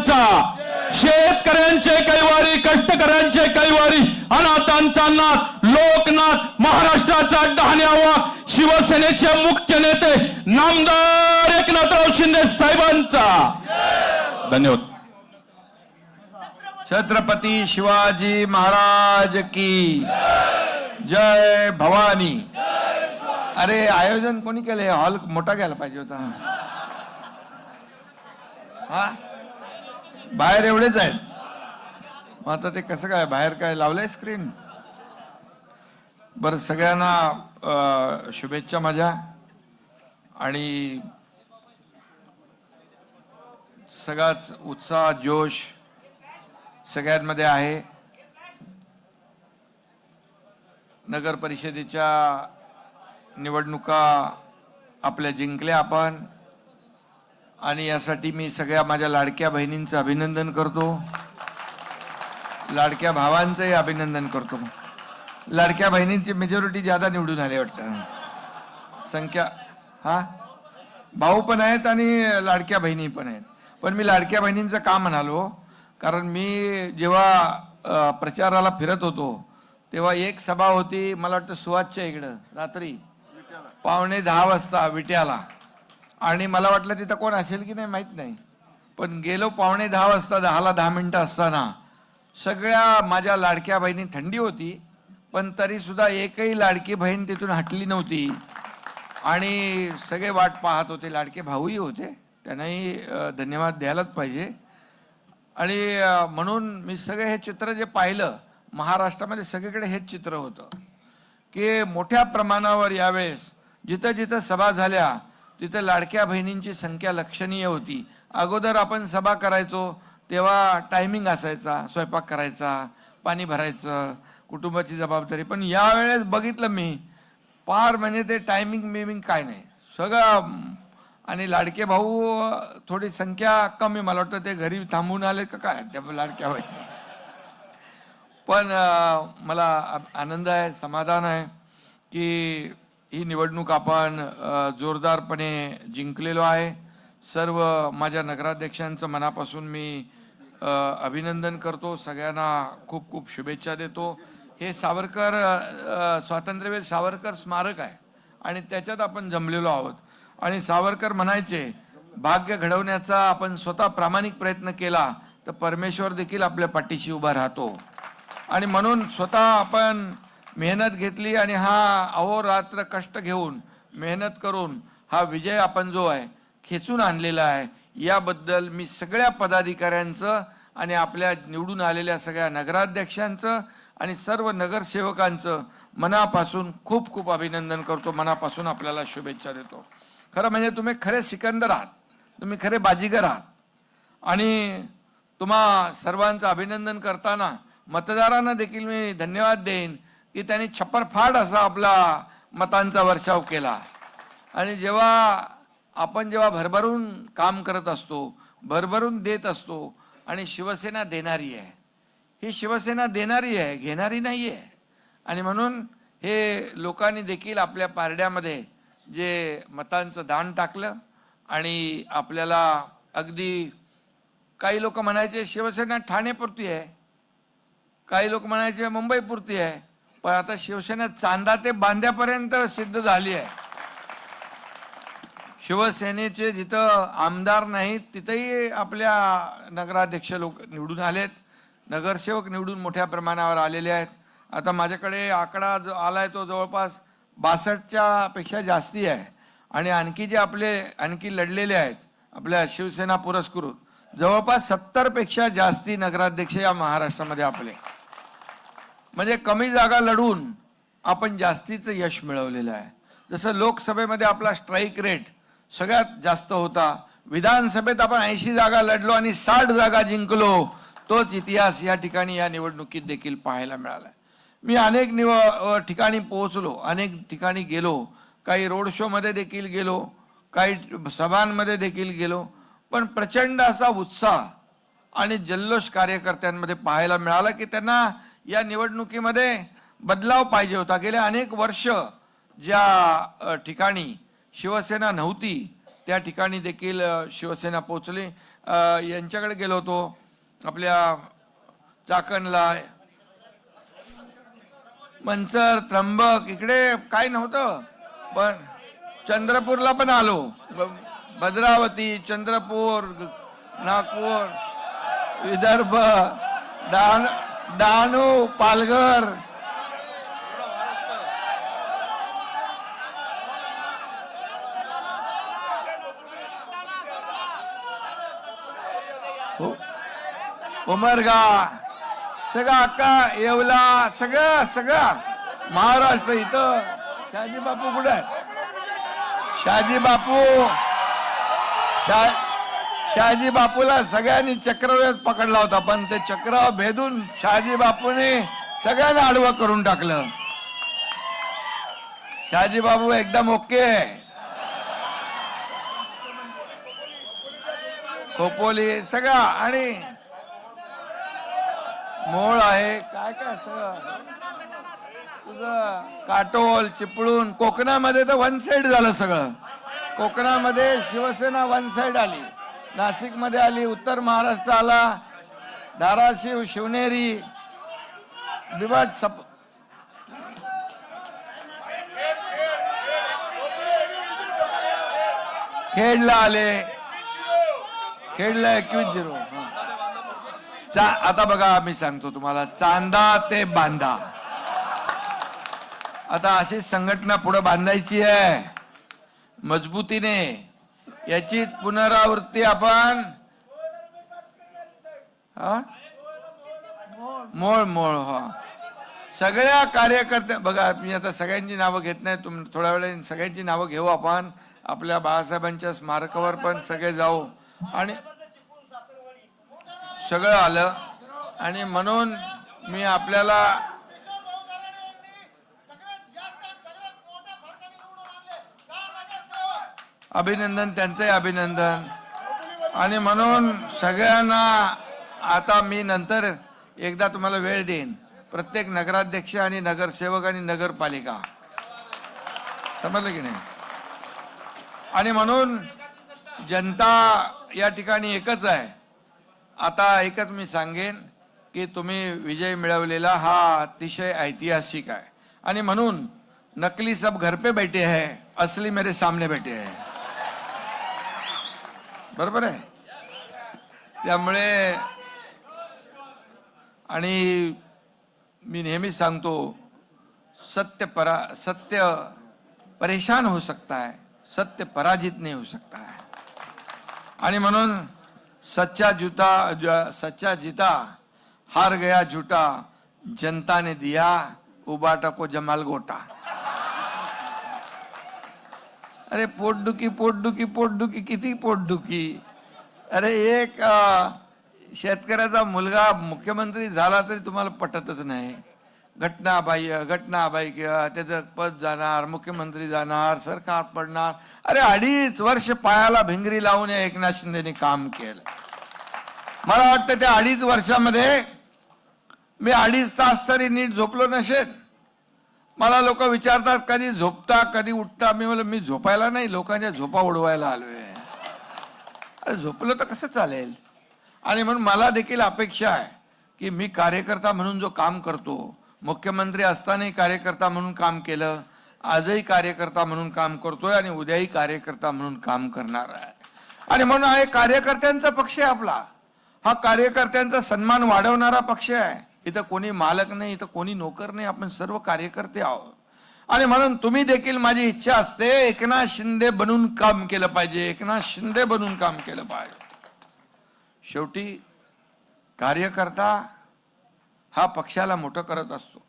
साहेबांचा, शेतकऱ्यांचे कैवारी, कष्टकऱ्यांचे कैवारी, अनाथांचा नाथ, लोकनाथ, महाराष्ट्राचा डहाण्यावा, शिवसेनेचे मुख्य नेते नामदार एकनाथराव शिंदे साहेबांचा। धन्यवाद। छत्रपती शिवाजी महाराज की जय भवानी। अरे आयोजन कोणी केले? हॉल मोठा घ्यायला पाहिजे होता। हा बाहेर एवढेच आहेत, मग आता ते कसं काय बाहेर काय लावलंय स्क्रीन? बरं, सगळ्यांना शुभेच्छा माझ्या। आणि सगळाच उत्साह, जोश सगळ्यांमध्ये आहे। नगर परिषदेच्या निवडणुका आपल्या जिंकल्या आपण, आणि यासाठी मी सगळ्या माझ्या लाडक्या बहिणींचं अभिनंदन करतो, लाडक्या भावांचंही अभिनंदन करतो। लाडक्या बहिणींची मेजॉरिटी ज्यादा निवडून आले वाटतं, संख्या। हा भाऊ पण आहेत आणि लाडक्या बहिणी पण आहेत, पण मी लाडक्या बहिणींचं का म्हणालो, कारण मी जेव्हा प्रचाराला फिरत होतो तेव्हा एक सभा होती, मला वाटतं सुहासच्या इकडं, रात्री 9:45 वाजता विट्याला, आणि मला वाटलं तिथं कोण असेल की नाही माहित नाही, पण गेलो 9:45 वाजता, 10ला 10 मिनिटं असताना सगळ्या माझ्या लाडक्या बहिणी, थंडी होती पण तरी सुद्धा एकही लाडकी बहीण तिथून हटली नव्हती, आणि सगळे वाट पाहत होते। लाडके भाऊही होते, त्यांनाही धन्यवाद द्यायलाच पाहिजे। आणि म्हणून मी सगळे हे चित्र जे पाहिलं, महाराष्ट्रामध्ये सगळीकडे हेच चित्र होतं की मोठ्या प्रमाणावर यावेळेस जिथं जिथं सभा झाल्या तिथं लाडक्या बहिणींची संख्या लक्षणीय होती। अगोदर आपण सभा करायचो तेव्हा टायमिंग असायचा, स्वयंपाक करायचा, पाणी भरायचं, कुटुंबाची जबाबदारी, पण यावेळेस बघितलं मी पार म्हणजे ते टायमिंग बिमिंग काय नाही सगळं। आणि लाडके भाऊ थोडी संख्या कमी, मला वाटतं ते घरी थांबून आले का काय त्या लाडक्या बहिणी, पण मला आनंद आहे, समाधान आहे की ही निवडणूक आपण जोरदारपणे जिंकलेलो आहे। सर्व माझ्या नगराध्यक्षांचं मनापासून मी अभिनंदन करतो, सगळ्यांना खूप खूप शुभेच्छा देतो। हे सावरकर स्वातंत्र्यवीर सावरकर स्मारक आहे आणि त्याच्यात आपण जमलेलो आहोत, आणि सावरकर म्हणायचे भाग्य घडवण्याचा आपण स्वतः प्रामाणिक प्रयत्न केला तर परमेश्वर देखील आपल्या पाठीशी उभा राहतो, आणि म्हणून स्वतः आपण मेहनत घेतली आणि हा अहोरात्र कष्ट घेऊन मेहनत करून हा विजय आपण जो आहे खेचून आणलेला आहे। याबद्दल मी सगळ्या पदाधिकाऱ्यांचं आणि आपल्या निवडून आलेल्या सगळ्या नगराध्यक्षांचं आणि सर्व नगरसेवकांचं मनापासून खूप खूप अभिनंदन करतो, मनापासून आपल्याला शुभेच्छा देतो। खरं म्हणजे तुम्ही खरे सिकंदर आहात, तुम्ही खरे बाजीगर आहात, आणि तुम्हा सर्वांचं अभिनंदन करताना मतदारांना देखील मी धन्यवाद देईन की त्यांनी छप्परफाट असा आपला मतांचा वर्षाव केला। आणि जेव्हा भरभरून काम करत असतो, भरभरून देत असतो, आणि शिवसेना देणारी आहे, ही शिवसेना देणारी आहे, घेणारी नाही आहे, आणि म्हणून हे लोकांनी देखील आपल्या पारड्यामध्ये जे मतांचं दान टाकलं, आणि आपल्याला अगदी काही लोक म्हणायचे शिवसेना ठाणेपुरती आहे, काही लोक म्हणायचे मुंबईपुरती आहे, पण आता शिवसेना चांदा ते बांद्यापर्यंत सिद्ध झाली आहे। शिवसेनेचे जिथं आमदार नाहीत तिथंही आपल्या नगराध्यक्ष लोक निवडून आलेत, नगरसेवक निवडून मोठ्या प्रमाणावर आलेले आहेत। आता माझ्याकडे आकडा जो आलाय तो जवळपास 62च्या पेक्षा जास्ती आहे, आणि आणखी जे आणखी लढलेले आहेत आपल्या शिवसेना पुरस्कृत जवळपास 70 पेक्षा जास्ती नगराध्यक्ष या महाराष्ट्रामध्ये आपले, म्हणजे कमी जागा लढून आपण जास्तीचं यश मिळवलेलं आहे। जसं लोकसभेमध्ये आपला स्ट्राईक रेट सगळ्यात जास्त होता, विधानसभेत आपण 80 जागा लढलो आणि 60 जागा जिंकलो, तोच इतिहास या ठिकाणी या निवडणुकीत देखील पाहायला मिळाला। मी अनेक ठिकाणी पोहोचलो, अनेक ठिकाणी गेलो, काही रोड शो मध्ये देखील गेलो, काही सभांमध्ये देखील गेलो, पण प्रचंड असा उत्साह आणि जल्लोष कार्यकर्त्यांमध्ये पाहायला मिळाला की त्यांना या निवडणुकीमध्ये बदलाव पाहिजे होता। गेले अनेक वर्ष ज्या ठिकाणी शिवसेना नव्हती त्या ठिकाणी देखील शिवसेना पोहोचली। यांच्याकडे गेलो होतो, आपल्या चाकणला, मंचर, त्र्यंबक, इकडे काय नव्हतं, पण चंद्रपूरला पण आलो, भद्रावती, चंद्रपूर, नागपूर, विदर्भ, डहाणू, पालघर, उमरगा, सगळं अक्का, येवला, सगळं महाराष्ट्र. इथं शहाजी बापू कुठे आहे? शहाजी बापूला सगळ्यांनी चक्रव्यूहात पकडला होता, पण ते चक्र भेदून शहाजी बापूने सगळ्यांना आडवं करून टाकलं. शहाजी बापू एकदम ओके. खोपोली सगळं, आणि मोळ आहे, काय सगळं तुझं, काटोल, चिपळूण. कोकणामध्ये तर वन साइड झालं सगळं. कोकणामध्ये शिवसेना वन साइड आली, नाशिकमध्ये आली, उत्तर महाराष्ट्र आला, धाराशिव, शिवनेरी, बिबट, खेडला आले, खेडला 21-0. आता बघा, मी सांगतो तुम्हाला, चांदा ते बांधा. आता अशी संघटना पुढे बांधायची आहे मजबूतीने. याची पुनरावृत्ती आपण मोळ सगळ्या कार्यकर्त्या, बघा मी आता सगळ्यांची नावं घेत नाही, थोड्या वेळाने सगळ्यांची नावं घेऊ आपण. आपल्या बाळासाहेबांच्या स्मारकावर पण सगळे जाऊ, आणि सगळं आलं. आणि म्हणून मी आपल्याला अभिनंदन, त्यांचंही अभिनंदन. आणि म्हणून सगळ्यांना आता मी नंतर एकदा तुम्हाला वेळ देईन, प्रत्येक नगराध्यक्ष आणि नगरसेवक आणि नगरपालिका, समजलं की नाही. आणि म्हणून जनता या ठिकाणी एकच आहे. आता एकच मी सांगेन की तुम्ही विजय मिळवलेला हा अतिशय ऐतिहासिक आहे. आणि म्हणून नकली सब घर पे बैठे हैं, असली मेरे सामने बैठे हैं. बरोबर आहे. त्यामुळे, आणि मी नेहमी सांगतो, सत्य परेशान हो सकता है, सत्य पराजित नहीं हो सकता है. आणि म्हणून सच्चा जीता, हार गया झूठा, जनता ने दिया उबाटा को जमाल गोटा. अरे पोटदुखी, किती पोटदुखी. अरे एक शेतकऱ्याचा मुलगा मुख्यमंत्री झाला तरी तुम्हाला पटतच नाही. घटनाबाह्य किंवा त्याचं पद जाणार, मुख्यमंत्री जाणार, सरकार पडणार. अरे 2.5 वर्ष पायाला भिंगरी लावून एकनाथ शिंदेनी काम केलं. मला वाटतं त्या 2.5 वर्षामध्ये मी 2.5 तास तरी नीट झोपलो नसेल. मला लोक विचारतात कधी झोपता, कधी उठता. मी म्हणलं मी झोपायला नाही, लोकांच्या झोपा उडवायला आलोय. अरे झोपलं तर कसं चालेल. आणि म्हणून मला देखील अपेक्षा आहे की मी कार्यकर्ता म्हणून जो काम करतो, मुख्यमंत्री असतानाही कार्यकर्ता म्हणून काम केलं, आजही कार्यकर्ता म्हणून काम करतोय, आणि उद्याही कार्यकर्ता म्हणून काम करणार आहे. आणि म्हणून हा एक कार्यकर्त्यांचा पक्ष आहे आपला. हा कार्यकर्त्यांचा सन्मान वाढवणारा पक्ष आहे. इथं कोणी मालक नाही, इथं कोणी नोकर नाही, आपण सर्व कार्यकर्ते आहोत. आणि म्हणून तुम्ही देखील, माझी इच्छा असते एकनाथ शिंदे बनून काम केलं पाहिजे, एकनाथ शिंदे बनून काम केलं पाहिजे. शेवटी कार्यकर्ता हा पक्षाला मोठं करत असतो.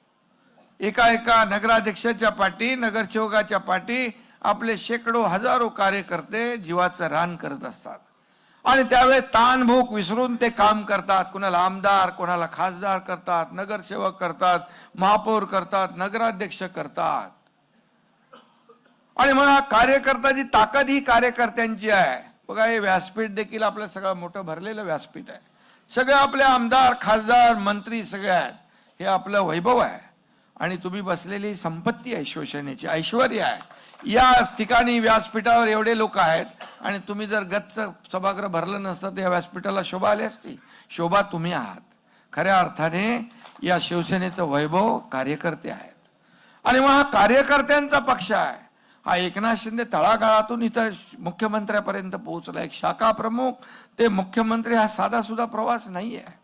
एका नगराध्यक्षाच्या पाठी, नगरसेवकाच्या पाठी आपले शेकडो हजारो कार्यकर्ते जीवाचं रान करत असतात. आणि त्यावेळेस ताणभूक विसरून ते काम करतात. कोणाला आमदार, कोणाला खासदार करतात, नगरसेवक करतात, महापौर करतात, नगराध्यक्ष करतात. आणि म्हणून हा कार्यकर्त्याची ताकद ही कार्यकर्त्यांची आहे. बघा, हे व्यासपीठ देखील आपलं सगळं मोठं भरलेलं व्यासपीठ आहे. सगळे आपले आमदार, खासदार, मंत्री सगळे आहेत. हे आपलं वैभव आहे. आणि तुम्ही बसलेली संपत्ती आहे, शिवसेनेची ऐश्वर्य आहे. या ठिकाणी व्यासपीठावर एवढे लोक आहेत आणि तुम्ही जर गच्च सभागृह भरलं नसतं तर या व्यासपीठाला शोभा आली असती. शोभा तुम्ही आहात. खऱ्या अर्थाने या शिवसेनेचं वैभव कार्यकर्ते आहेत आणि मग हा कार्यकर्त्यांचा पक्ष आहे. हा एकनाथ शिंदे तळागाळातून इथं मुख्यमंत्र्यापर्यंत पोहोचला. एक शाखा प्रमुख ते मुख्यमंत्री हा साधा सुद्धा प्रवास नाही आहे.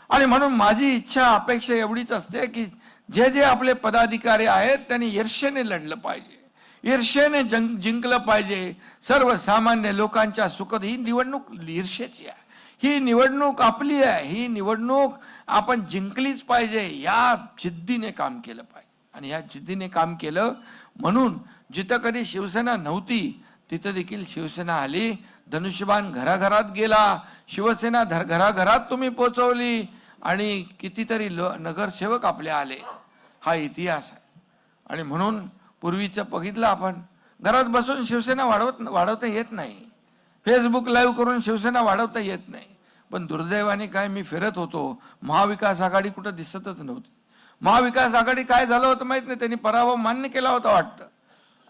आणि म्हणून माझी इच्छा अपेक्षा एवढीच असते की जे जे आपले पदाधिकारी आहेत त्यांनी ईर्ष्येने लढलं पाहिजे, ईर्ष्येने जिंकलं पाहिजे. सर्वसामान्य लोकांच्या सुखद ही निवडणूक ईर्ष्येची आहे. ही निवडणूक आपली आहे. ही निवडणूक आपण जिंकलीच पाहिजे. या जिद्दीने काम केलं पाहिजे आणि या जिद्दीने काम केलं म्हणून जिथं कधी शिवसेना नव्हती तिथं देखील शिवसेना आली. धनुष्यबाण घराघरात गेला. शिवसेना घराघरात तुम्ही पोचवली आणि कितीतरी नगरसेवक आपले आले. हा इतिहास आहे. आणि म्हणून पूर्वीचं बघितलं आपण, घरात बसून शिवसेना वाढवता येत नाही. फेसबुक लाईव्ह करून शिवसेना वाढवता येत नाही. पण दुर्दैवाने काय, मी फिरत होतो, महाविकास आघाडी कुठं दिसतच नव्हती. महाविकास आघाडी काय झालं होतं माहित नाही. त्यांनी पराभव मान्य केला होता वाटतं.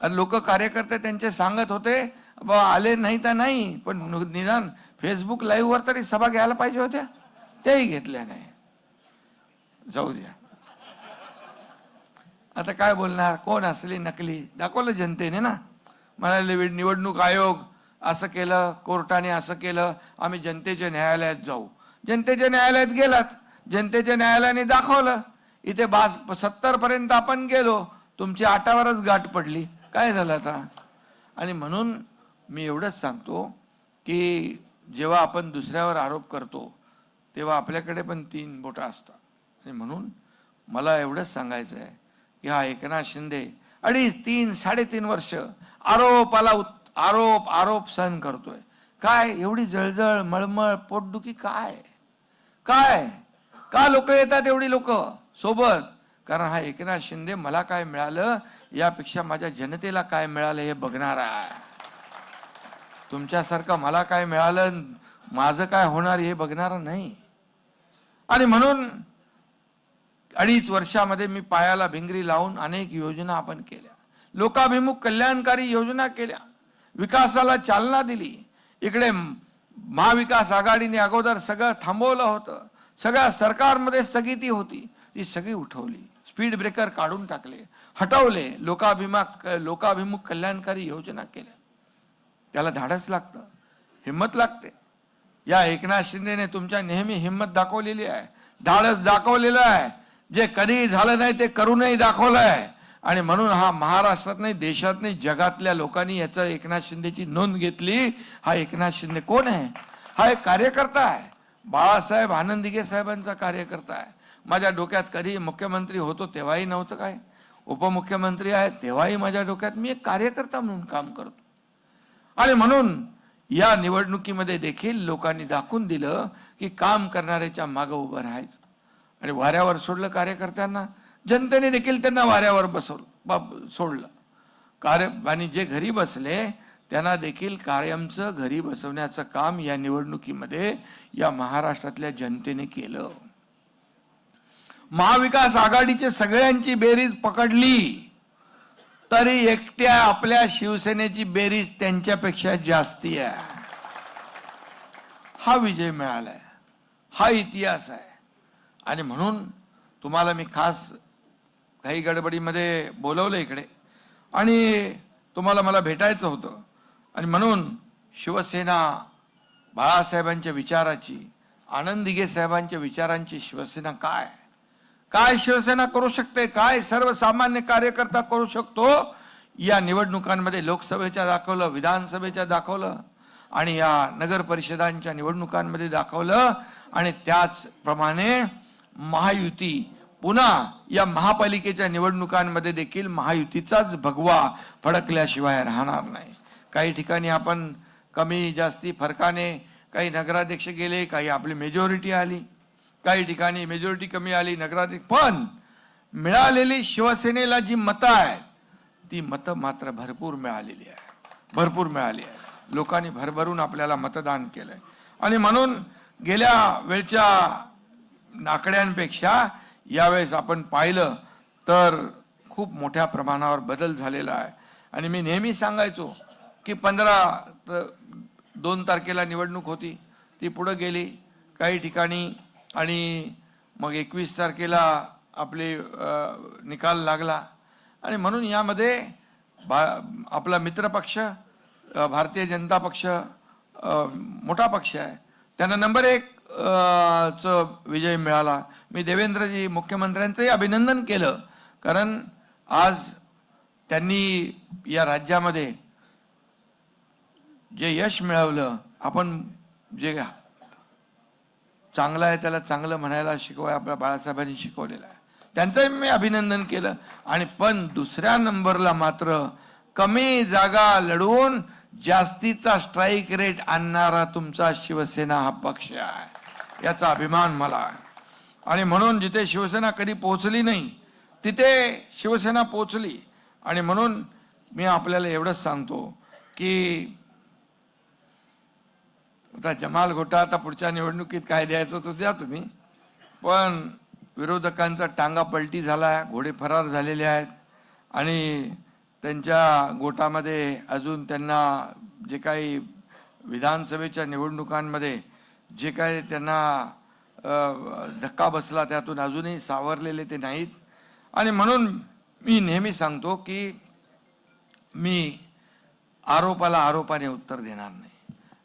आणि लोक कार्यकर्ते त्यांचे सांगत होते बा आले नाही तर नाही, पण निदान फेसबुक लाईव्ह वर तरी सभा घ्यायला पाहिजे होत्या. तेही घेतल्या नाही. जाऊ द्या, आता काय बोलणार. कोण असली नकली दाखवलं जनतेने ना. म्हणाले निवडणूक आयोग असं केलं, कोर्टाने असं केलं, आम्ही जनतेच्या न्यायालयात जाऊ. जनतेच्या न्यायालयात गेलात, जनतेच्या न्यायालयाने दाखवलं. इथे 70 पर्यंत आपण गेलो, तुमची 8वरच गाठ पडली. काय झालं आता. आणि म्हणून मी एवढंच सांगतो की जेव्हा आपण दुसऱ्यावर आरोप करतो तेव्हा आपल्याकडे पण 3 बोटं असतात. आणि म्हणून मला एवढंच सांगायचं आहे की हा एकनाथ शिंदे 2.5, 3, 3.5 वर्ष आरोपाला आरोप आरोप सहन करतोय. काय एवढी जळजळ, मळमळ, पोटदुखी काय काय का लोक येतात एवढी लोक सोबत? कारण हा एकनाथ शिंदे मला काय मिळालं यापेक्षा माझ्या जनतेला काय मिळालं हे बघणार आहे. तुमच्यासारखं मला काय मिळालं, माझं काय होणार हे बघणार नाही. आणि म्हणून 2.5 वर्षामध्ये मी पायाला भिंगरी लावून अनेक योजना आपण केल्या. लोकाभिमुख कल्याणकारी योजना केल्या. विकासाला चालना दिली. इकडे महाविकास आघाडीने अगोदर सगळं थांबवलं होतं. सगळ्या सरकारमध्ये स्थगिती होती, ती सगळी उठवली. स्पीड ब्रेकर काढून टाकले, हटवले. लोकाभिमुख कल्याणकारी योजना केल्या. त्याला धाडस लागतं, हिंमत लागते. या एकनाथ शिंदेने तुमच्या नेहमी हिंमत दाखवलेली आहे, धाडस दाखवलेलं आहे. जे कधीही झालं नाही ते करूनही दाखवलं आहे. आणि म्हणून हा महाराष्ट्रात नाही, देशात नाही, जगातल्या लोकांनी याचं एकनाथ शिंदेची नोंद घेतली. हा एकनाथ शिंदे कोण आहे? हा एक कार्यकर्ता आहे. बाळासाहेब आनंदिगे साहेबांचा कार्यकर्ता आहे. माझ्या डोक्यात कधी मुख्यमंत्री होतो तेव्हाही नव्हतं काय, उपमुख्यमंत्री आहे तेव्हाही माझ्या डोक्यात मी एक कार्यकर्ता म्हणून काम करतो. आणि म्हणून या निवडणुकीमध्ये देखील लोकांनी दाखवून दिलं की काम करणाऱ्याच्या मागं उभं राहायचं. आणि वाऱ्यावर सोडलं कार्यकर्त्यांना, जनतेने देखील त्यांना वाऱ्यावर सोडलं. आणि जे घरी बसले त्यांना देखील कायमचं घरी बसवण्याचं काम या निवडणुकीमध्ये या महाराष्ट्रातल्या जनतेने केलं. महाविकास आघाडीचे सगळ्यांची बेरीज पकडली तरी एकट्या आपल्या शिवसेनेची बेरीज त्यांच्यापेक्षा जास्ती आहे. हा विजय मिळालाय, हा इतिहास आहे. आणि म्हणून तुम्हाला मी खास काही गडबडीमध्ये बोलवलं इकडे आणि तुम्हाला मला भेटायचं होतं. आणि म्हणून शिवसेना बाळासाहेबांच्या विचाराची, आनंद दिघे साहेबांच्या विचारांची शिवसेना काय काय शिवसेना करू शकते, काय सर्वसामान्य कार्यकर्ता करू शकतो, या निवडणुकांमध्ये लोकसभेच्या दाखवलं, विधानसभेच्या दाखवलं आणि या नगर परिषदांच्या निवडणुकांमध्ये दाखवलं. आणि त्याचप्रमाणे महायुती पुन्हा या महापालिकेच्या निवडणुकांमध्ये देखील महायुतीचाच भगवा फडकल्याशिवाय राहणार नाही. काही ठिकाणी आपण कमी जास्ती फरकाने काही नगराध्यक्ष गेले, काही आपली मेजॉरिटी आली, काही ठिकाणी मेजॉरिटी कमी आली, नगराध्यक्ष. पण मिळालेली शिवसेनेला जी मतं आहेत ती मतं मात्र भरपूर मिळालेली आहे, भरपूर मिळाली आहे. लोकांनी भरभरून आपल्याला मतदान केलंय. आणि म्हणून गेल्या वेळच्या आकड्यांपेक्षा यावेळेस आपण पाहिलं तर खूप मोठ्या प्रमाणावर बदल झालेला आहे. आणि मी नेहमी सांगायचो की 2 तारखेला निवडणूक होती, ती पुढे गेली काही ठिकाणी, आणि मग 21 तारखेला आपले निकाल लागला. आणि म्हणून यामध्ये आपला मित्रपक्ष भारतीय जनता पक्ष मोठा पक्ष आहे, त्यांना नंबर 1 चा विजय मिळाला. मी देवेंद्रजी मुख्यमंत्र्यांचंही अभिनंदन केलं, कारण आज त्यांनी या राज्यामध्ये जे यश मिळवलं, आपण जे चांगलं आहे त्याला चांगलं म्हणायला आपल्या बाळासाहेबांनी शिकवलेलं आहे, त्यांचंही मी अभिनंदन केलं. आणि पण दुसऱ्या नंबरला मात्र कमी जागा लढवून जास्तीचा स्ट्राईक रेट आणणारा तुमचा शिवसेना हा पक्ष आहे, याचा अभिमान मला आहे. आणि म्हणून जिथे शिवसेना कधी पोहोचली नाही तिथे शिवसेना पोहोचली. आणि म्हणून मी आपल्याला एवढंच सांगतो की आता जमाल घोटा आता पुढच्या निवडणुकीत काय द्यायचं तो द्या तुम्ही, पण विरोधकांचा टांगा पलटी झाला आहे, घोडे फरार झालेले आहेत. आणि त्यांच्या गोटामध्ये अजून त्यांना जे काही विधानसभेच्या निवडणुकांमध्ये जे काही त्यांना धक्का बसला त्यातून अजूनही सावरलेले ते नाहीत. आणि म्हणून मी नेहमी सांगतो की मी आरोपाला आरोपाने उत्तर देणार नाही,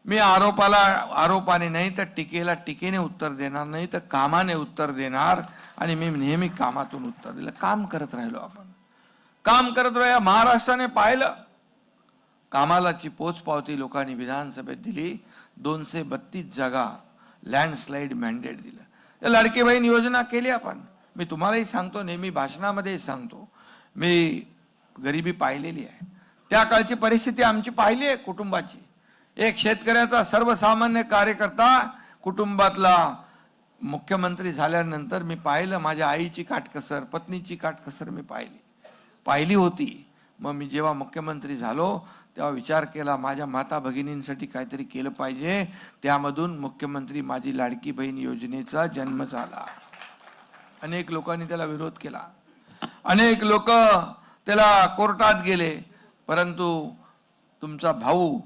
मी आरोपाला आरोपाने नाही तर टीकेला टीकेने उत्तर देणार नाही, तर कामाने उत्तर देणार. आणि मी नेहमी कामातून उत्तर दिलं, काम करत राहिलो, आपण काम करत राहिलो. महाराष्ट्राने पाहिलं, कामालाची पोचपावती लोकांनी विधानसभेत दिली, 232 जागा लँडस्लाईड मॅन्डेट दिलं. लाडकी बहीण योजना केली आपण. मी तुम्हालाही सांगतो, नेहमी भाषणामध्ये सांगतो, मी गरिबी पाहिलेली आहे, त्या काळची परिस्थिती आमची पाहिली आहे कुटुंबाची. एक शेतकऱ्याचा सर्वसामान्य कार्यकर्ता कुटुंबातला मुख्यमंत्री झाल्यानंतर मी पाहिलं, माझ्या आईची काटकसर, पत्नीची काटकसर मी पाहिली होती. मग मी जेव्हा मुख्यमंत्री झालो तेव्हा विचार केला, माझ्या माता भगिनींसाठी काहीतरी केलं पाहिजे. त्यामधून मुख्यमंत्री माझी लाडकी बहीण योजनेचा जन्म झाला. अनेक लोकांनी त्याला विरोध केला, अनेक लोक त्याला कोर्टात गेले, परंतु तुमचा भाऊ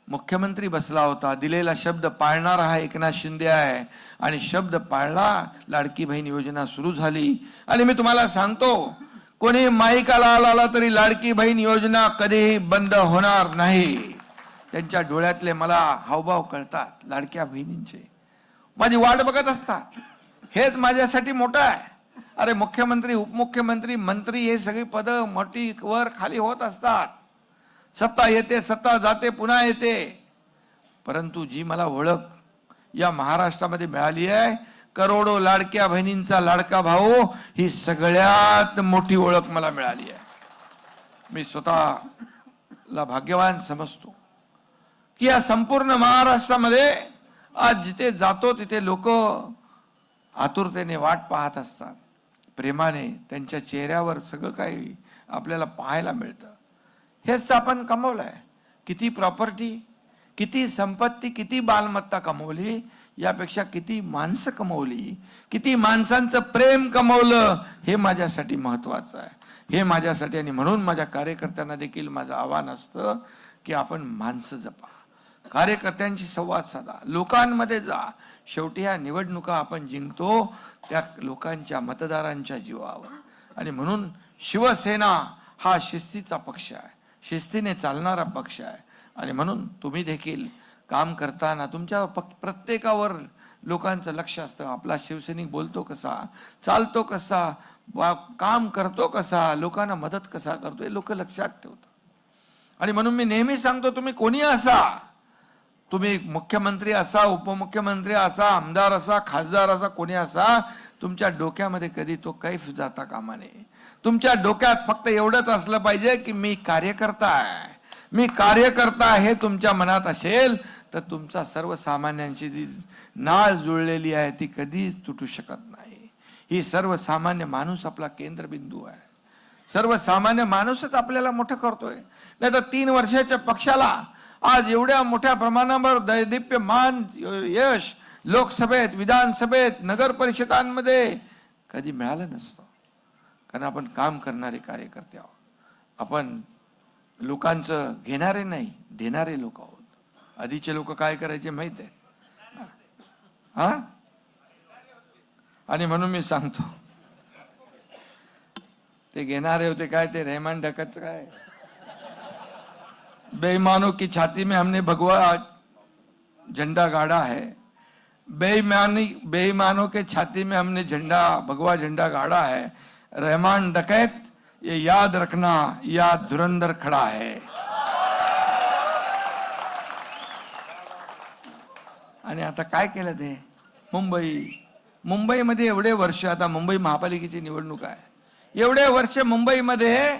मुख्यमंत्री बसला होता, दिलेला शब्द पाळणारा हा एकनाथ शिंदे आहे, आणि शब्द पाळला, लाडकी बहीण योजना सुरू झाली. आणि मी तुम्हाला सांगतो, कोणी माईकाला आला तरी लाडकी बहीण योजना कधीही बंद होणार नाही. त्यांच्या डोळ्यातले मला हावभाव कळतात, लाडक्या बहिणींचे माझी वाट बघत असतात. हेच माझ्यासाठी मोठं आहे. अरे मुख्यमंत्री, उपमुख्यमंत्री, मंत्री हे सगळी पदं मोठी वर खाली होत असतात, सत्ता येते, सत्ता जाते, पुन्हा येते. परंतु जी मला ओळख या महाराष्ट्रामध्ये मिळाली आहे, करोडो लाडक्या बहिणींचा लाडका भाऊ, ही सगळ्यात मोठी ओळख मला मिळाली आहे. मी स्वतःला भाग्यवान समजतो की या संपूर्ण महाराष्ट्रामध्ये आज जिथे जातो तिथे लोक आतुरतेने वाट पाहत असतात, प्रेमाने त्यांच्या चेहऱ्यावर सगळं काही आपल्याला पाहायला मिळतं. हेच आपण कमवलंय. किती प्रॉपर्टी, किती संपत्ती, किती मालमत्ता कमवली, यापेक्षा किती माणसं कमवली, किती माणसांचं प्रेम कमवलं, हे माझ्यासाठी महत्वाचं आहे, हे माझ्यासाठी. आणि म्हणून माझ्या कार्यकर्त्यांना देखील माझं आव्हान असतं की आपण माणसं जपा, कार्यकर्त्यांशी संवाद साधा, लोकांमध्ये जा. शेवटी ह्या निवडणुका आपण जिंकतो त्या लोकांच्या, मतदारांच्या जीवावर. आणि म्हणून शिवसेना हा शिस्तीचा पक्ष आहे, शिस्तीने चालणारा पक्ष आहे. आणि म्हणून तुम्ही देखील काम करताना तुमच्या प्रत्येकावर लोकांचं लक्ष असतं. आपला शिवसैनिक बोलतो कसा, चालतो कसा, काम करतो कसा, लोकांना मदत कसा करतो, हे लोक लक्षात ठेवतात. आणि म्हणून मी नेहमी सांगतो, तुम्ही कोणी असा, तुम्ही मुख्यमंत्री असा, उपमुख्यमंत्री असा, आमदार असा, खासदार असा, कोणी असा, तुमच्या डोक्यामध्ये कधी तो कैफ जाता कामा नये. तुमच्या डोक्यात फक्त एवढंच असलं पाहिजे की मी कार्यकर्ता आहे, मी कार्यकर्ता हे तुमच्या मनात असेल तर तुमचा सर्वसामान्यांशी जी नाळ जुळलेली आहे ती कधीच तुटू शकत नाही. ही सर्वसामान्य माणूस आपला केंद्रबिंदू आहे. सर्वसामान्य माणूसच आपल्याला मोठं करतोय. नाही तर 3 वर्षाच्या पक्षाला आज एवढ्या मोठ्या प्रमाणावर दैदिप्यमान यश लोकसभेत, विधानसभेत, नगर परिषदांमध्ये कधी मिळालं नसतं. कारण आपण काम करणारे कार्यकर्ते आहोत. आपण लोकांचं घेणारे नाही, देणारे लोक आहोत. आधीचे लोक काय करायचे माहित आहे? हा, आणि म्हणून मी सांगतो, ते घेणारे होते काय, ते रहमान ढकत काय, बेईमानों की छाती में हमने भगवा झंडा गाड़ा है, बेईमानों के छाती में हमने भगवा झंडा गाड़ा है, रहमान डकैत ये याद रखना, या धुरंधर खड़ा है. आणि आता काय केलं ते? मुंबईमध्ये एवढे वर्ष, आता मुंबई महापालिकेची निवडणूक आहे, एवढे वर्ष मुंबईमध्ये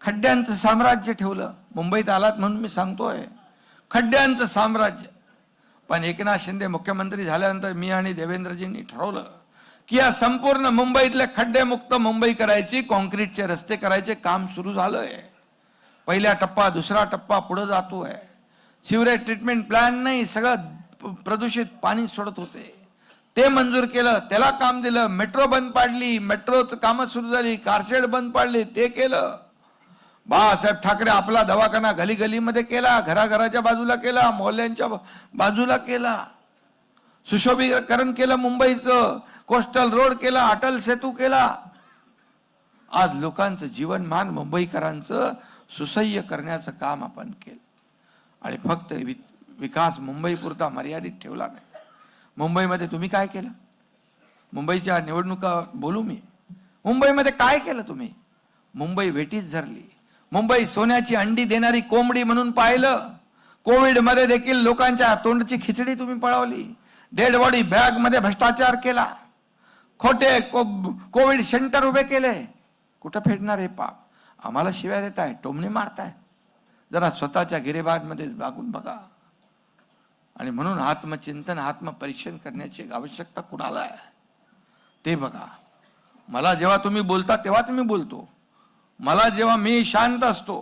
खड्ड्यांचं साम्राज्य ठेवलं. मुंबईत आलात म्हणून मी सांगतोय, खड्ड्यांचं साम्राज्य. पण एकनाथ शिंदे मुख्यमंत्री झाल्यानंतर मी आणि देवेंद्रजींनी ठरवलं की या संपूर्ण मुंबईतले खड्डे मुक्त मुंबई करायची, कॉन्क्रीटचे रस्ते करायचे काम सुरू झालंय. पहिला टप्पा, दुसरा टप्पा पुढे जातोय. सिवरेज ट्रीटमेंट प्लॅन नाही, सगळं प्रदूषित पाणी सोडत होते, ते मंजूर केलं, त्याला काम दिलं. मेट्रो बंद पाडली, मेट्रोचं कामं सुरू झाली. कारशेड बंद पाडली, ते केलं. बाळासाहेब ठाकरे आपला दवाखाना गली गलीमध्ये केला, घराघराच्या बाजूला केला, मोहल्ल्यांच्या बाजूला केला. सुशोभीकरण केलं मुंबईचं, कोस्टल रोड केला, अटल सेतू केला. आज लोकांचं जीवनमान मुंबईकरांचं सुसह्य करण्याचं काम आपण केलं. आणि फक्त विकास मुंबईपुरता मर्यादित ठेवला नाही. मुंबईमध्ये तुम्ही काय केलं? मुंबईच्या निवडणुका बोलू मी. मुंबईमध्ये काय केलं तुम्ही? मुंबई वेटीच धरली. मुंबई सोन्याची अंडी देणारी कोंबडी म्हणून पाहिलं. कोविड मध्ये देखील लोकांच्या तोंडची खिचडी तुम्ही पळवली. डेड बॉडी बॅग मध्ये भ्रष्टाचार केला. खोटे कोविड सेंटर उभे केले. कुठं फेडणार हे पाप? आम्हाला शिव्या देताय, टोमणे मारताय. जरा स्वतःच्या गिरेबाजमध्ये वागून बघा. आणि म्हणून आत्मचिंतन, आत्मपरीक्षण करण्याची आवश्यकता कुणाला आहे ते बघा. मला जेव्हा तुम्ही बोलता तेव्हाच मी बोलतो. मला जेव्हा मी शांत असतो,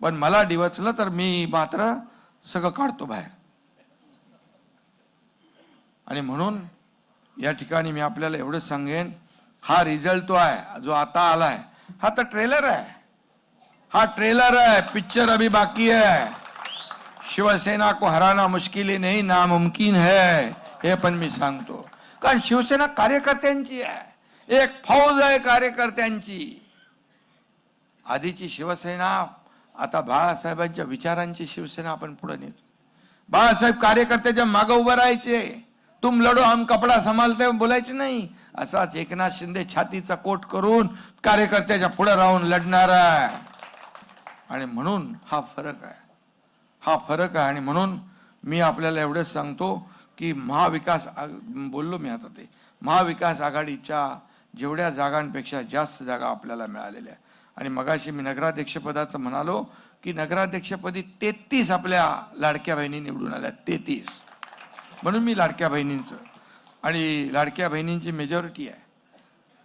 पण मला डिवचलं तर मी मात्र सगळं काढतो बाहेर. आणि म्हणून या ठिकाणी मी आपल्याला एवढं सांगेन, हा रिझल्ट तो आहे जो आता आलाय, हा तर ट्रेलर आहे. हा ट्रेलर है, पिक्चर अभी बाकी है. शिवसेना को हराना मुश्किल नहीं, नामुमकिन है, हे पण मी सांगतो. कारण शिवसेना कार्यकर्त्यांची आहे, एक फौज आहे कार्यकर्त्यांची. आधीची शिवसेना, आता बाळासाहेबांच्या विचारांची शिवसेना आपण पुढे नेतो. बाळासाहेब कार्यकर्त्याच्या मागे उभं राहायचे. तुम लढो हम कपडा संभालते बोलायचे नाही. असाच एकनाथ शिंदे छातीचा कोट करून कार्यकर्त्याच्या पुढे राहून लढणार आहे. आणि म्हणून हा फरक आहे, हा फरक आहे. आणि म्हणून मी आपल्याला एवढंच सांगतो की महाविकास बोललो मी आता, ते महाविकास आघाडीच्या जेवढ्या जागांपेक्षा जास्त जागा आपल्याला मिळालेल्या. आणि मगाशी मी नगराध्यक्षपदाचं म्हणालो की नगराध्यक्षपदी 33 आपल्या लाडक्या बहिणी निवडून आल्या. 33. म्हणून मी लाडक्या बहिणींचं, आणि लाडक्या बहिणींची मेजॉरिटी आहे.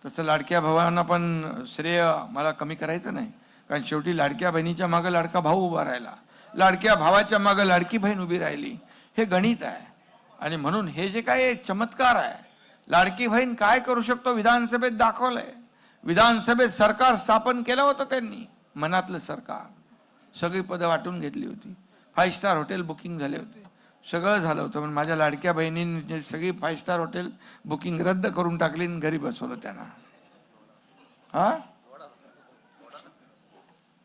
तसं लाडक्या भावांना पण श्रेय मला कमी करायचं नाही. कारण शेवटी लाडक्या बहिणीच्या मागे लाडका भाऊ उभा राहिला, लाडक्या भावाच्या मागे लाडकी बहीण उभी राहिली. हे गणित आहे. आणि म्हणून हे जे काय चमत्कार आहे, लाडकी बहीण काय करू शकतो विधानसभेत दाखवलंय. विधानसभेत सरकार स्थापन केलं होतं त्यांनी, मनातलं सरकार. सगळी पदं वाटून घेतली होती. 5 स्टार हॉटेल बुकिंग झाले होते, सगळं झालं होतं. पण माझ्या लाडक्या बहिणींनी सगळी 5 स्टार हॉटेल बुकिंग रद्द करून टाकली आणि घरी बसवलं त्यांना. हा,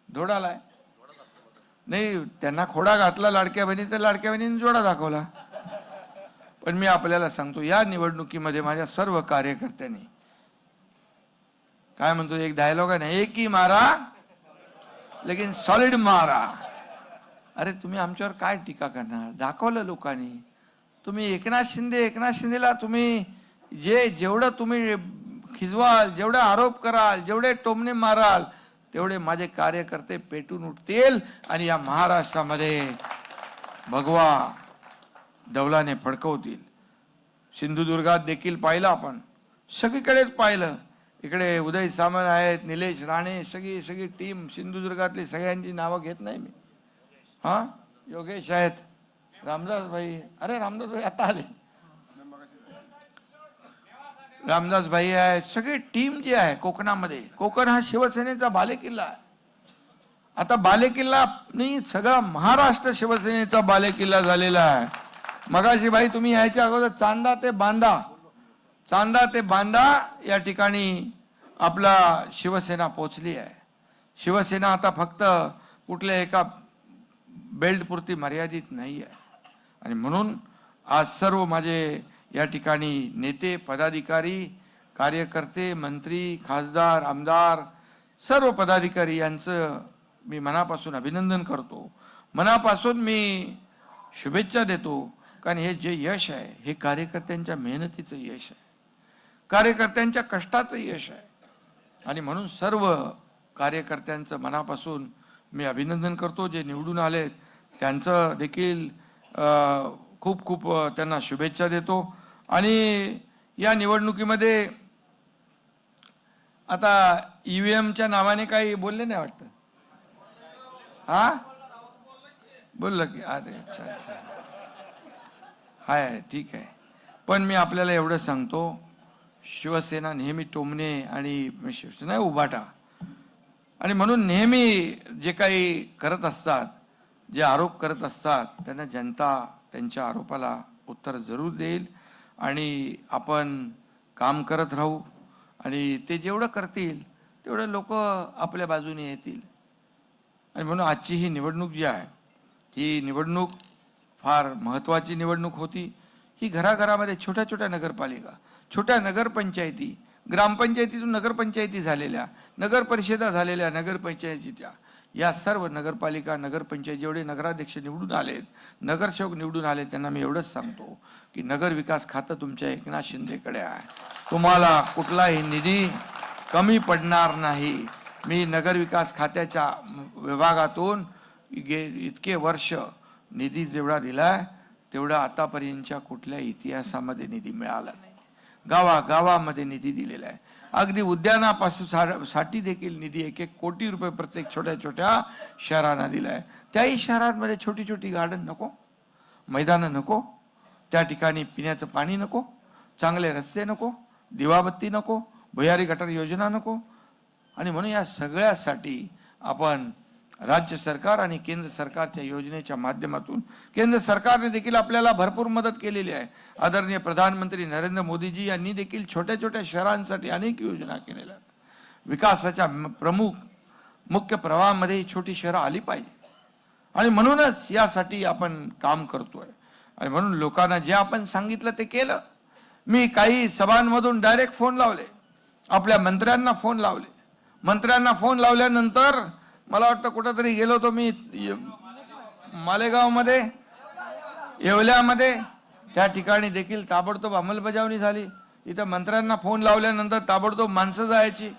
धोडालाय नाही, त्यांना खोडा घातला लाडक्या बहिणीचा, लाडक्या बहिणीने जोडा दाखवला. पण मी आपल्याला सांगतो, या निवडणुकीमध्ये माझ्या सर्व कार्यकर्त्यांनी काय म्हणतो, एक डायलॉग आहे ना, एक ही मारा लेकिन सॉलिड मारा. अरे तुम्ही आमच्यावर काय टीका करणार? दाखवलं लोकांनी. तुम्ही एकनाथ शिंदेला तुम्ही जेवढं तुम्ही खिजवाल, जेवढे आरोप कराल, जेवढे टोमणे माराल, तेवढे माझे कार्यकर्ते पेटून उठतील आणि या महाराष्ट्रामध्ये भगवा दौलाने फडकवतील. सिंधुदुर्गात देखील पाहिलं आपण, सगळीकडेच पाहिलं. इकडे उदय सामंत आहेत, निलेश राणे, सगळी टीम. सिंधुदुर्गातली सगळ्यांची नावं घेत नाही मी. हा, योगेश आहेत, रामदास भाई, अरे रामदास भाई आता आले, रामदास भाई आहे, सगळी टीम जी आहे कोकणामध्ये. कोकण हा शिवसेनेचा बालेकिल्ला आहे. आता बालेकिल्ला नाही, सगळा महाराष्ट्र शिवसेनेचा बालेकिल्ला झालेला आहे. मगाशी भाई तुम्ही यायच्या अगोदर चांदा ते बांदा या ठिकाणी आपला शिवसेना पोचली आहे. शिवसेना आता फक्त कुठल्या एका बेल्ट पुरती मर्यादित नाही आहे. आणि म्हणून आज सर्व माझे या ठिकाणी नेते, पदाधिकारी, कार्यकर्ते, मंत्री, खासदार, आमदार, सर्व पदाधिकारी यांचं मी मनापासून अभिनंदन करतो. मनापासून मी शुभेच्छा देतो. कारण हे जे यश आहे हे कार्यकर्त्यांच्या मेहनतीचं यश आहे, कार्यकर्त्यांच्या कष्टाचं यश आहे. आणि म्हणून सर्व कार्यकर्त्यांचं मनापासून मी अभिनंदन करतो. जे निवडून आलेत त्यांचं देखील खूप खूप त्यांना शुभेच्छा देतो. आणि या निवडणुकीमध्ये आता EVMच्या नावाने काही बोलले नाही वाटतं. हा बोललं की अरे अच्छा अच्छा हाय ठीक आहे. पण मी आपल्याला एवढं सांगतो, शिवसेना नेहमी टोमणे आणि शिवसेना उभाटा, आणि म्हणून नेहमी जे काही करत असतात, जे आरोप करत असतात, त्यांना जनता त्यांच्या आरोपाला उत्तर जरूर देईल. आणि आपण काम करत राहू. आणि ते जेवढं करतील तेवढं लोक आपल्या बाजूने येतील. आणि म्हणून आजची ही निवडणूक जी आहे, ही निवडणूक फार महत्त्वाची निवडणूक होती. ही घराघरामध्ये छोट्या छोट्या नगरपालिका, छोट्या नगरपंचायती, ग्रामपंचायतीतून नगरपंचायती झालेल्या, नगर परिषदा झालेल्या, नगरपंचायतीच्या या सर्व नगरपालिका, नगरपंचायत जेवढे नगराध्यक्ष निवडून आलेत, नगरसेवक निवडून आले, त्यांना मी एवढंच सांगतो की नगर विकास खातं तुमच्या एकनाथ शिंदेकडे आहे. तुम्हाला कुठलाही निधी कमी पडणार नाही. मी नगर विकास खात्याच्या विभागातून इतके वर्ष निधी जेवढा दिलाय तेवढा आतापर्यंतच्या कुठल्या इतिहासामध्ये निधी मिळाला नाही. गावागावामध्ये निधी दिलेला आहे. अगदी उद्यानापासून साठी देखील निधी 1-1 कोटी रुपये प्रत्येक छोट्या छोट्या शहरांना दिलाय. त्याही शहरांमध्ये छोटी छोटी गार्डन नको, मैदानं नको, त्या ठिकाणी पिण्याचं पाणी नको, चांगले रस्ते नको, दिवाबत्ती नको, भुयारी गटार योजना नको. आणि म्हणून या सगळ्यासाठी आपण राज्य सरकार आणि केंद्र सरकारच्या योजनेच्या माध्यमातून, केंद्र सरकारने देखील आपल्याला भरपूर मदत केलेली आहे. आदरणीय प्रधानमंत्री नरेंद्र मोदीजी यांनी देखील छोट्या छोट्या शहरांसाठी अनेक योजना केलेल्या आहेत. विकासाच्या मुख्य प्रवाहामध्ये ही छोटी शहरं आली पाहिजे. आणि म्हणूनच यासाठी आपण काम करतोय. आणि म्हणून लोकांना जे आपण सांगितलं ते केलं. मी काही सभांमधून डायरेक्ट फोन लावले, आपल्या मंत्र्यांना फोन लावले. मंत्र्यांना फोन लावल्यानंतर मला वाटतं कुठंतरी गेलो होतो मी मालेगावमध्ये, येवल्यामध्ये, त्या ठिकाणी देखील ताबडतोब अंमलबजावणी झाली. इथं मंत्र्यांना फोन लावल्यानंतर ताबडतोब माणसं जायची.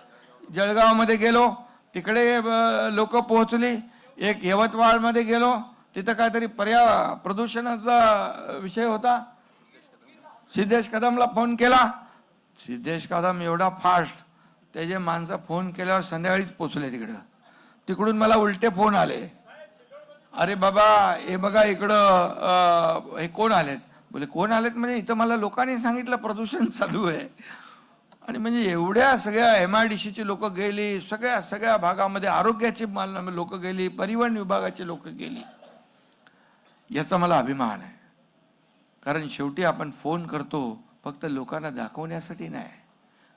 जळगावमध्ये गेलो, तिकडे लोक पोहोचली. एक यवतमाळमध्ये गेलो, तिथं काहीतरी प्रदूषणाचा विषय होता. सिद्धेश कदमला फोन केला. सिद्धेश कदम एवढा फास्ट, त्याचे माणसं फोन केल्यावर संध्याकाळीच पोचले तिकडं. तिकडून मला उलटे फोन आले, अरे बाबा हे बघा इकडं हे कोण आलेत. बोले कोण आलेत म्हणजे इथं मला लोकांनी सांगितलं प्रदूषण चालू आहे. आणि म्हणजे एवढ्या सगळ्या MIDCची लोक गेली, सगळ्या भागामध्ये आरोग्याची लोक गेली, परिवहन विभागाची लोक गेली. याचा मला अभिमान आहे. कारण शेवटी आपण फोन करतो फक्त लोकांना दाखवण्यासाठी नाही.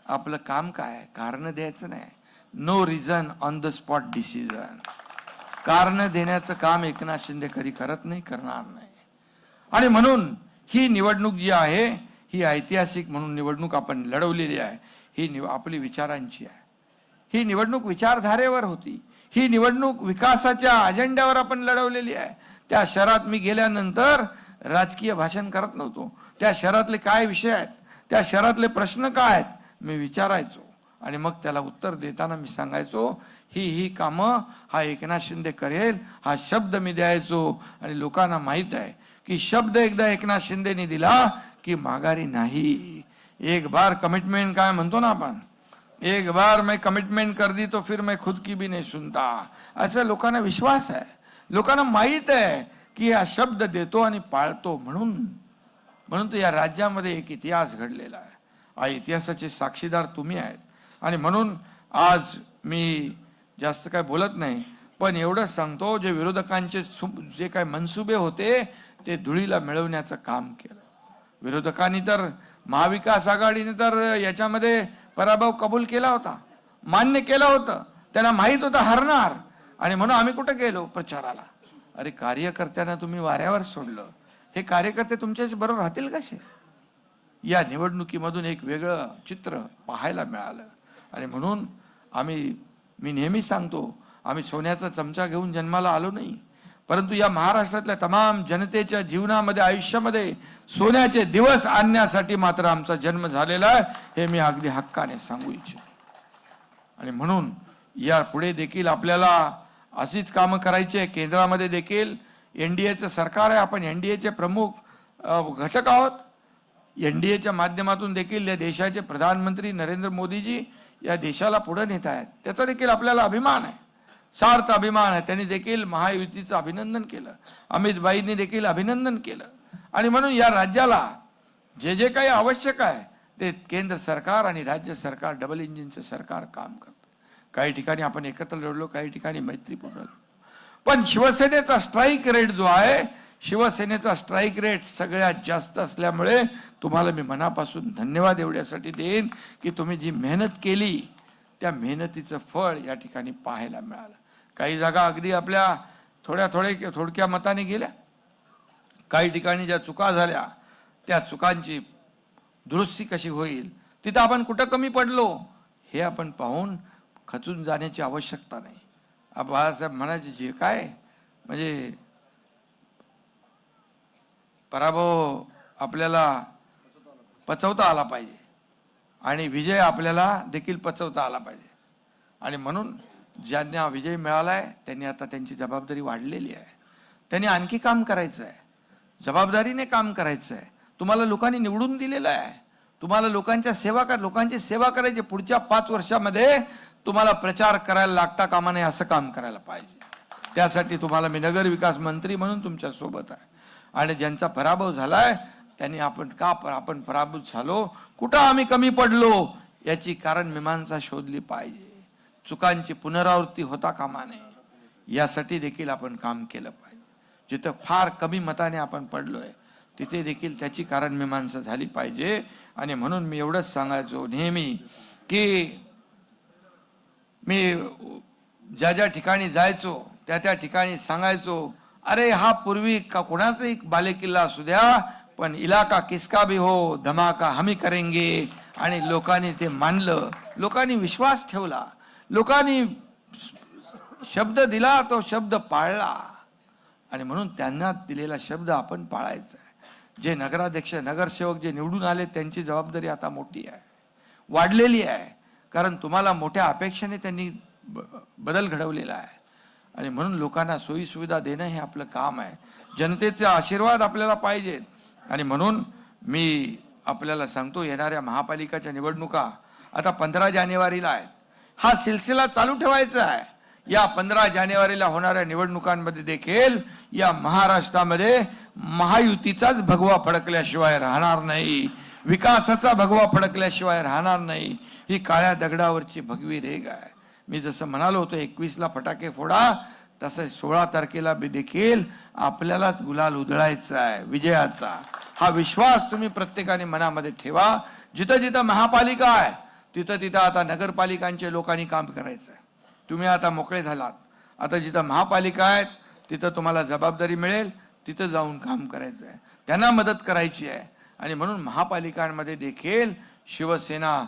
आपलं काम काय, कारण द्यायचं नाही. No reason on the spot decision. कारण देण्याचं काम एकनाथ शिंदे कधी करत नाही, करणार नाही. आणि म्हणून ही निवडणूक जी आहे ही ऐतिहासिक म्हणून निवडणूक आपण लढवलेली आहे. ही आपली विचारांची आहे. ही निवडणूक विचारधारेवर होती. ही निवडणूक विकासाच्या अजेंड्यावर आपण लढवलेली आहे. त्या शहरात मी गेल्यानंतर राजकीय भाषण करत नव्हतो. त्या शहरातले काय विषय आहेत, त्या शहरातले प्रश्न काय आहेत मी विचारायचो. आणि मग त्याला उत्तर देताना मी सांगायचो ही कामं हा एकनाथ शिंदे करेल, हा शब्द मी द्यायचो. आणि लोकांना माहित आहे की शब्द एकदा एकनाथ शिंदेनी दिला की माघारी नाही. एक बार कमिटमेंट काय म्हणतो ना आपण, एक बार मैं कमिटमेंट कर दी तो फिर मैं खुद की भी नहीं सुनता. असं लोकांना विश्वास आहे. लोकांना माहित आहे की हा शब्द देतो आणि पाळतो. म्हणून तो या राज्यामध्ये एक इतिहास घडलेला आहे. हा इतिहासाचे साक्षीदार तुम्ही आहेत. आणि म्हणून आज मी जास्त काय बोलत नाही, पण एवढंच सांगतो, जे विरोधकांचे जे काय मनसुबे होते ते धुळीला मिळवण्याचं काम केलं. विरोधकांनी तर, महाविकास आघाडीने तर याच्यामध्ये पराभव कबूल केला होता, मान्य केलं होतं. त्यांना माहित होतं हरणार, आणि म्हणून आम्ही कुठे गेलो प्रचाराला. अरे कार्यकर्त्यांना तुम्ही वाऱ्यावर सोडलं, हे कार्यकर्ते तुमच्याशी बरोबर राहतील कसे? या निवडणुकीमधून एक वेगळं चित्र पाहायला मिळालं. आणि म्हणून मी नेहमी सांगतो, आम्ही सोन्याचा चमचा घेऊन जन्माला आलो नाही, परंतु या महाराष्ट्रातल्या तमाम जनतेच्या जीवनामध्ये, आयुष्यामध्ये सोन्याचे दिवस आणण्यासाठी मात्र आमचा जन्म झालेला आहे, हे मी अगदी हक्काने सांगू इच्छितो. आणि म्हणून या पुढे देखील आपल्याला अशीच कामं करायची आहे. केंद्रामध्ये देखील एनडीएचं सरकार आहे, आपण एनडीएचे प्रमुख घटक आहोत. एनडीएच्या माध्यमातून देखील या देशाचे प्रधानमंत्री नरेंद्र मोदीजी या देशाला पुढे नेत आहेत. त्याचा देखील आपल्याला अभिमान आहे, सार्थ अभिमान आहे. त्यांनी देखील महायुतीचं अभिनंदन केलं, अमित भाईंनी देखील अभिनंदन केलं. आणि म्हणून या राज्याला जे जे काही आवश्यक आहे ते केंद्र सरकार आणि राज्य सरकार, डबल इंजिनचं सरकार काम करतं. काही ठिकाणी आपण एकत्र लढलो, काही ठिकाणी मैत्रीपूर्ण लढलो. पण शिवसेनेचा स्ट्राईक रेट जो आहे, शिवसेनेचा स्ट्राईक रेट सगळ्यात जास्त असल्यामुळे तुम्हाला मी मनापासून धन्यवाद एवढ्यासाठी देईन की तुम्ही जी मेहनत केली त्या मेहनतीचं फळ या ठिकाणी पाहायला मिळालं. काही जागा अगदी आपल्या थोडक्या मताने गेल्या, काही ठिकाणी ज्या चुका झाल्या त्या चुकांची दुरुस्ती कशी होईल, तिथं आपण कुठं कमी पडलो हे आपण पाहून खचून जाण्याची आवश्यकता नाही. बाळासाहेब म्हणायचे, जे काय म्हणजे पराभव आपल्याला पचवता आला पाहिजे आणि विजय आपल्याला देखील पचवता आला पाहिजे. आणि म्हणून ज्यांना विजय मिळालाय त्यांनी आता त्यांची जबाबदारी वाढलेली आहे. त्यांनी आणखी काम करायचं आहे, जबाबदारीने काम करायचं आहे. तुम्हाला लोकांनी निवडून दिलेलं आहे, तुम्हाला लोकांची सेवा करायची. पुढच्या 5 वर्षामध्ये तुम्हाला प्रचार करायला लागता कामा नये, असं काम करायला पाहिजे. त्यासाठी तुम्हाला मी नगर विकास मंत्री म्हणून तुमच्या सोबत आहे. आणि ज्यांचा पराभव झालाय त्यांनी आपण पराभूत झालो, कुठं आम्ही कमी पडलो याची कारण मीमांसा शोधली पाहिजे. चुकांची पुनरावृत्ती होता कामा नये, यासाठी देखील आपण काम केलं पाहिजे. जिथं फार कमी मताने आपण पडलोय तिथे देखील त्याची कारण मीमांसा झाली पाहिजे. आणि म्हणून मी एवढंच सांगायचो नेहमी की मी ज्या ठिकाणी जायचो त्या ठिकाणी सांगायचो, अरे हा पूर्वी का कोणाचा एक बालेकिल्ला असू द्या, पण इलाका किसका भी हो धमाका हमी करेंगे. आणि लोकांनी ते मानलं, लोकांनी विश्वास ठेवला, लोकांनी शब्द दिला, तो शब्द पाळला. आणि म्हणून त्यांना दिलेला शब्द आपण पाळायचा आहे. जे नगराध्यक्ष नगरसेवक जे निवडून आले त्यांची जबाबदारी आता मोठी आहे, वाढलेली आहे. कारण तुम्हाला मोठ्या अपेक्षेने त्यांनी बदल घडवलेला आहे. आणि म्हणून लोकांना सोयी सुविधा देणं हे आपलं काम आहे. जनतेचे आशीर्वाद आपल्याला पाहिजेत. आणि म्हणून मी आपल्याला सांगतो, येणाऱ्या महापालिकाच्या निवडणुका आता 15 जानेवारीला आहेत. हा सिलसिला चालू ठेवायचा आहे. या 15 जानेवारीला होणाऱ्या निवडणुकांमध्ये देखील या महाराष्ट्रामध्ये महायुतीचाच भगवा फडकल्याशिवाय राहणार नाही, विकासाचा भगवा फडकल्याशिवाय राहणार नाही. ही काळ्या दगडावरची भगवी रेघ आहे. मी जसं म्हणालो होतो 21ला फटाके फोडा, तसं 16 तारखेला देखील आपल्यालाच गुलाल उधळायचा आहे विजयाचा. हा विश्वास तुम्ही प्रत्येकाने मनामध्ये ठेवा. जिथं जिथं महापालिका आहे तिथं आता नगरपालिकांच्या लोकांनी काम करायचं आहे. तुम्ही आता मोकळे झालात. आता जिथं महापालिका आहेत तिथं तुम्हाला जबाबदारी मिळेल, तिथं जाऊन काम करायचं आहे, त्यांना मदत करायची आहे. आणि म्हणून महापालिकांमध्ये देखील शिवसेना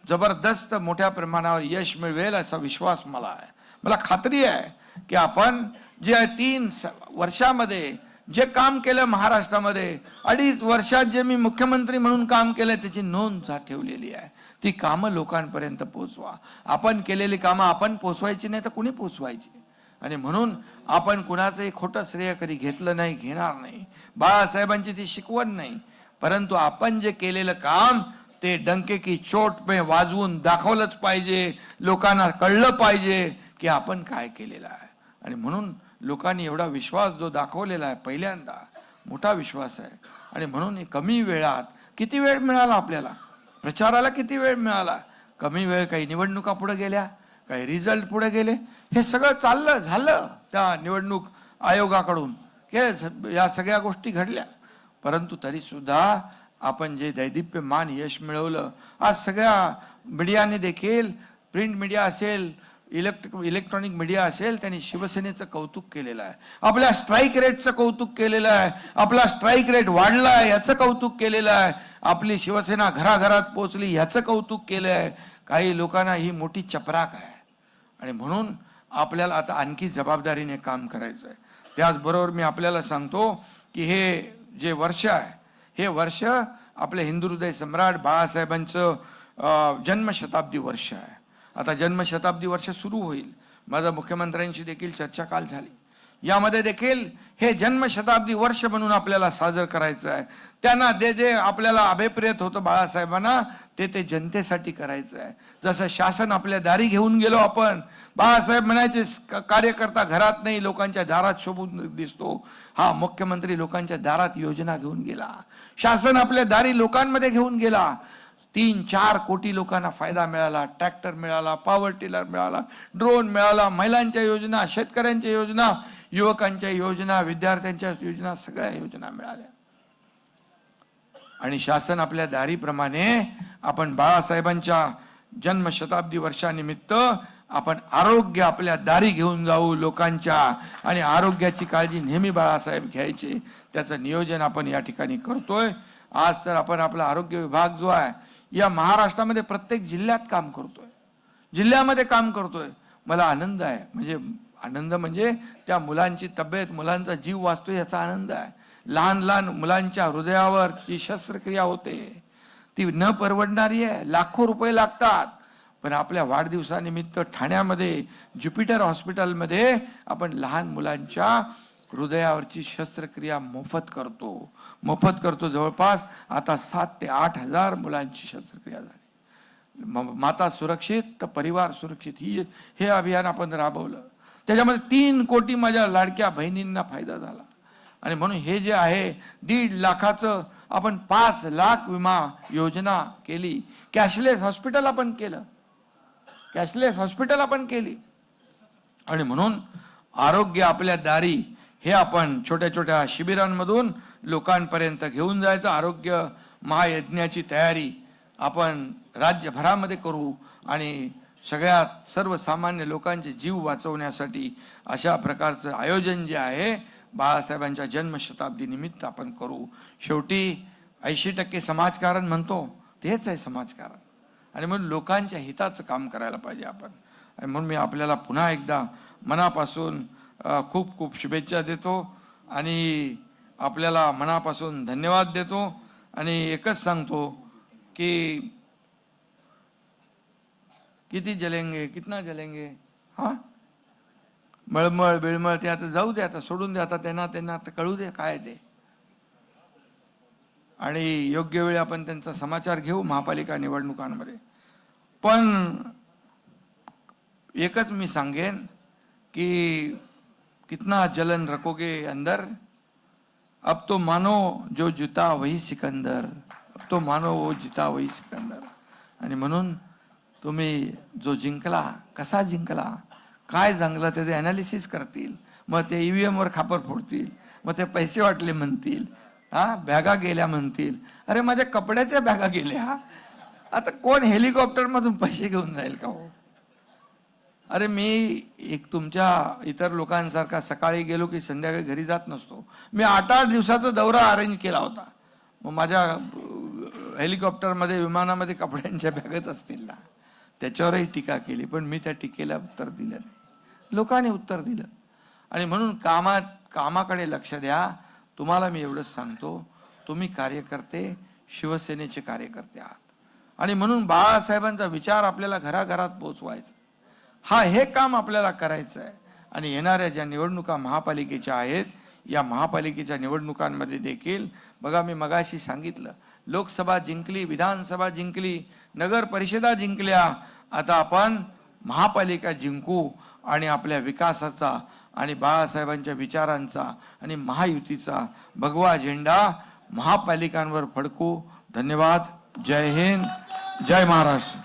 जबरदस्त मोठ्या प्रमाणावर यश मिळवेल असा विश्वास मला आहे. मला खात्री आहे की आपण जे 3 वर्षामध्ये जे काम केलं महाराष्ट्रामध्ये, 2.5 वर्षात जे मी मुख्यमंत्री म्हणून काम केलं त्याची नोंद ठेवलेली आहे. ती कामं लोकांपर्यंत पोहोचवा. आपण केलेली कामं आपण पोचवायची नाही तर कुणी पोचवायची. आणि म्हणून आपण कुणाचंही खोटं श्रेय कधी घेतलं नाही, घेणार नाही. बाळासाहेबांची ती शिकवण नाही, परंतु आपण जे केलेलं काम ते डंके की चोट पे वाजवून दाखवलंच पाहिजे. लोकांना कळलं पाहिजे की आपण काय केलेलं आहे. आणि म्हणून लोकांनी एवढा विश्वास जो दाखवलेला आहे, पहिल्यांदा मोठा विश्वास आहे. आणि म्हणून कमी वेळात किती वेळ मिळाला आपल्याला प्रचाराला, किती वेळ मिळाला, कमी वेळ. काही निवडणुका पुढे गेल्या, काही रिझल्ट पुढे गेले. हे सगळं चाललं झालं त्या निवडणूक आयोगाकडून, या सगळ्या गोष्टी घडल्या. परंतु तरी सुद्धा आपण जे दैदिप्यमान यश मिळवलं, आज सगळ्या मीडियाने देखील, प्रिंट मीडिया असेल, इलेक्ट्रॉनिक मीडिया असेल, त्यांनी शिवसेनेचं कौतुक केलेलं आहे, आपल्या स्ट्राईक रेटचं कौतुक केलेलं आहे, आपला स्ट्राईक रेट वाढला आहे याचं कौतुक केलेलं आहे, आपली शिवसेना घराघरात पोहोचली याचं कौतुक केलं आहे. काही लोकांना ही मोठी चपराक आहे आणि म्हणून आपल्याला आता आणखी जबाबदारीने काम करायचं आहे. त्याचबरोबर मी आपल्याला सांगतो की हे जे वर्ष आहे, हे वर्ष आपले हिंदू हृदय सम्राट बाळासाहेबांचं जन्मशताब्दी वर्ष आहे. आता जन्मशताब्दी वर्ष सुरू होईल. माझा मुख्यमंत्र्यांशी देखील चर्चा काल झाली. यामध्ये देखील हे जन्मशताब्दी वर्ष म्हणून आपल्याला साजरं करायचं आहे. त्यांना जे आपल्याला अभिप्रेत होतं बाळासाहेबांना, ते जनतेसाठी करायचं आहे. जसं शासन आपल्या दारी घेऊन गेलो आपण, बाळासाहेब म्हणायचे कार्यकर्ता घरात नाही लोकांच्या दारात शोभून दिसतो, हा मुख्यमंत्री लोकांच्या दारात योजना घेऊन गेला, शासन आपल्या दारी लोकांमध्ये घेऊन गेला. 3-4 कोटी लोकांना फायदा मिळाला, ट्रॅक्टर मिळाला, पॉवर टिलर मिळाला, ड्रोन मिळाला, महिलांच्या योजना, शेतकऱ्यांच्या योजना, युवकांच्या योजना, विद्यार्थ्यांच्या योजना, सगळ्या योजना मिळाल्या. आणि शासन आपल्या दारीप्रमाणे आपण बाळासाहेबांच्या जन्मशताब्दी वर्षानिमित्त आपण आरोग्य आपल्या दारी घेऊन जाऊ लोकांच्या, आणि आरोग्याची काळजी नेहमी बाळासाहेब घ्यायचे, त्याचं नियोजन आपण या ठिकाणी करतोय. आज तर आपण आपला आरोग्य विभाग जो आहे या महाराष्ट्रामध्ये प्रत्येक जिल्ह्यात काम करतोय, जिल्ह्यामध्ये काम करतोय. मला आनंद आहे, आनंद म्हणजे त्या मुलांची तब्येत, मुलांचा जीव वाचतो याचा आनंद आहे. लहान लहान मुलांच्या हृदयावर जी शस्त्रक्रिया होते ती न परवडणारी आहे, लाखो रुपये लागतात. पण आपल्या वाढदिवसानिमित्त ठाण्यामध्ये ज्युपिटर हॉस्पिटलमध्ये आपण लहान मुलांच्या हृदयावरची शस्त्रक्रिया मोफत करतो. जवळपास आता 7,000 ते 8,000 मुलांची शस्त्रक्रिया झाली. माता सुरक्षित तर परिवार सुरक्षित, हे अभियान आपण राबवलं. त्याच्यामध्ये 3 कोटी माझ्या लाडक्या बहिणींना फायदा झाला. आणि म्हणून हे जे आहे 1.5 लाखाचं आपण 5 लाख विमा योजना केली. कॅशलेस हॉस्पिटल आपण केली. आणि म्हणून आरोग्य आपल्या दारी हे आपण छोट्या छोट्या शिबिरांमधून लोकांपर्यंत घेऊन जायचं. आरोग्य महायज्ञाची तयारी आपण राज्यभरामध्ये करू आणि सगळ्यात सर्वसामान्य लोकांचे जीव वाचवण्यासाठी अशा प्रकारचं आयोजन जे आहे बाळासाहेबांच्या जन्मशताब्दी निमित्त आपण करू. शेवटी 80% समाजकारण म्हणतो तेच आहे समाजकारण, आणि म्हणून लोकांच्या हिताचं काम करायला पाहिजे आपण. आणि म्हणून मी आपल्याला पुन्हा एकदा मनापासून खूप खूप शुभेच्छा देतो आणि आपल्याला मनापासून धन्यवाद देतो. आणि एकच सांगतो की कितना जलेंगे, हा मळमळ बिळमळ ते आता जाऊ दे, आता सोडून दे, आता त्यांना आता कळू दे काय ते, आणि योग्य वेळी आपण त्यांचा समाचार घेऊ महापालिका निवडणुकांमध्ये. पण एकच मी सांगेन की कितना जलन रखोगे अंदर, अब तो मानो जो जीता वही सिकंदर, अब तो मानो वो जीता वही सिकंदर. आणि म्हणून तुम्ही जो जिंकला, कसा जिंकला, काय जिंकला त्याचे ॲनालिसिस करतील, मग ते EVM वर खापर फोडतील, मग ते पैसे वाटले म्हणतील, बॅगा गेल्या म्हणतील. अरे माझ्या कपड्याच्या बॅगा गेल्या, आता कोण हेलिकॉप्टरमधून पैसे घेऊन जाईल का हो? अरे मी एक तुमच्या इतर लोकांसारखा सकाळी गेलो की संध्याकाळी घरी जात नसतो. मी 8-8 दिवसाचा दौरा अरेंज केला होता. मग माझ्या हेलिकॉप्टरमध्ये विमानामध्ये कपड्यांच्या बॅगच असतील ना, त्याच्यावरही टीका केली. पण मी त्या टीकेला उत्तर दिलं नाही, लोकांनी उत्तर दिलं. आणि म्हणून कामाकडे लक्ष द्या. तुम्हाला मी एवढंच सांगतो, तुम्ही कार्यकर्ते शिवसेनेचे कार्यकर्ते आहात, आणि म्हणून बाळासाहेबांचा विचार आपल्याला घराघरात पोहोचवायचा, हे काम आपल्याला करायचं आहे. आणि येणाऱ्या ज्या निवडणुका महापालिकेच्या आहेत, या महापालिकेच्या निवडणुकांमध्ये देखील बघा, मी मगाशी सांगितलं, लोकसभा जिंकली, विधानसभा जिंकली, नगर परिषदा जिंकल्या, आता आपण महापालिका जिंकू आणि आपल्या विकासाचा आणि बाळासाहेबांच्या विचारांचा आणि महायुतीचा भगवा झेंडा महापालिकांवर फडकू. धन्यवाद. जय हिंद, जय महाराष्ट्र.